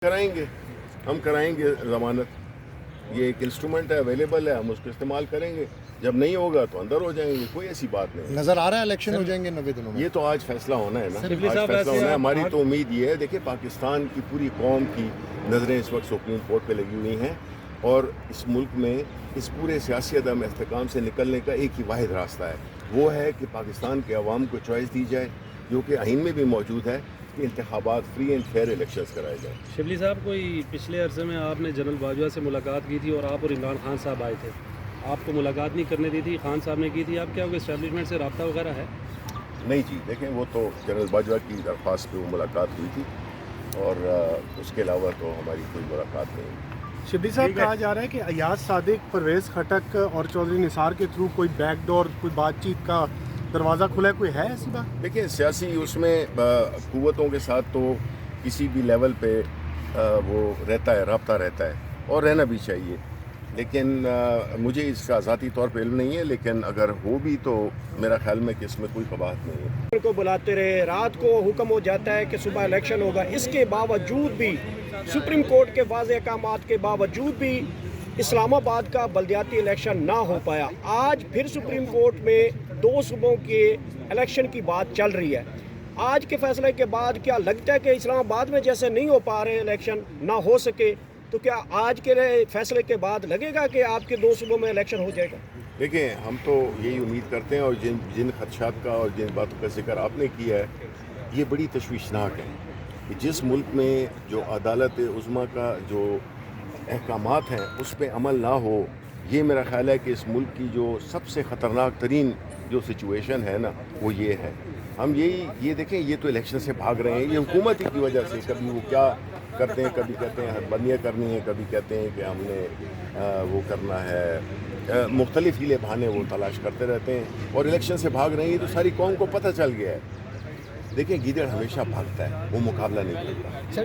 کرائیں گے، ہم کرائیں گے ضمانت، یہ ایک انسٹرومنٹ ہے، اویلیبل ہے، ہم اس کو استعمال کریں گے، جب نہیں ہوگا تو اندر ہو جائیں گے، کوئی ایسی بات نہیں۔ نظر آ رہا ہے الیکشن ہو جائیں گے 90 دنوں میں؟ یہ تو آج فیصلہ ہونا ہے نا، آج فیصلہ ہونا ہے۔ ہماری تو امید یہ ہے، دیکھیں پاکستان کی پوری قوم کی نظریں اس وقت سپریم کورٹ پہ لگی ہوئی ہیں، اور اس ملک میں اس پورے سیاسی عدم استحکام سے نکلنے کا ایک ہی واحد راستہ ہے، وہ ہے کہ پاکستان کے عوام کو چوائس دی جائے، جو کہ آئین میں بھی موجود ہے کہ انتخابات فری اینڈ فیئر الیکشنز کرائے جائیں۔ شبلی صاحب، کوئی پچھلے عرصے میں آپ نے جنرل باجوہ سے ملاقات کی تھی اور آپ اور عمران خان صاحب آئے تھے، آپ کو ملاقات نہیں کرنے دی تھی، خان صاحب نے کی تھی، آپ کیا کوئی اسٹیبلشمنٹ سے رابطہ وغیرہ ہے؟ نہیں جی، دیکھیں وہ تو جنرل باجوہ کی درخواست پہ وہ ملاقات ہوئی تھی، اور اس کے علاوہ تو ہماری کوئی ملاقات نہیں۔ شبلی صاحب، کہا جا رہا ہے کہ ایاز صادق، پرویز خٹک اور چودھری نثار کے تھرو کوئی بیک ڈور، کوئی بات چیت کا دروازہ کھلا ہے، کوئی ہے ایسی بات؟ دیکھیں سیاسی اس میں قوتوں کے ساتھ تو کسی بھی لیول پہ وہ رہتا ہے، رابطہ رہتا ہے، اور رہنا بھی چاہیے، لیکن مجھے اس کا ذاتی طور پہ علم نہیں ہے، لیکن اگر ہو بھی تو میرا خیال میں کہ اس میں کوئی قباحت نہیں ہے۔ کو بلاتے رہے، رات کو حکم ہو جاتا ہے کہ صبح الیکشن ہوگا، اس کے باوجود بھی سپریم کورٹ کے واضح احکامات کے باوجود بھی اسلام آباد کا بلدیاتی الیکشن نہ ہو پایا۔ آج پھر سپریم کورٹ میں 2 صوبوں کے الیکشن کی بات چل رہی ہے۔ آج کے فیصلے کے بعد کیا لگتا ہے کہ اسلام آباد میں جیسے نہیں ہو پا رہے الیکشن، نہ ہو سکے، تو کیا آج کے فیصلے کے بعد لگے گا کہ آپ کے 2 صوبوں میں الیکشن ہو جائے گا؟ دیکھیں ہم تو یہی امید کرتے ہیں، اور جن خدشات کا اور جن باتوں کا ذکر آپ نے کیا ہے، یہ بڑی تشویشناک ہے کہ جس ملک میں جو عدالت عظمیٰ کا جو احکامات ہیں اس پہ عمل نہ ہو، یہ میرا خیال ہے کہ اس ملک کی جو سب سے خطرناک ترین جو سچویشن ہے نا، وہ یہ ہے۔ ہم یہ دیکھیں، یہ تو الیکشن سے بھاگ رہے ہیں، یہ حکومت ہی کی وجہ سے، کبھی وہ کیا کرتے ہیں، کبھی کہتے ہیں حد بندیاں کرنی ہیں، کبھی کہتے ہیں کہ ہم نے وہ کرنا ہے، مختلف ہیلے بہانے وہ تلاش کرتے رہتے ہیں، اور الیکشن سے بھاگ رہے ہیں۔ یہ تو ساری قوم کو پتہ چل گیا ہے۔ دیکھیں گیدڑ ہمیشہ بھاگتا ہے، وہ مقابلہ نہیں کرتا۔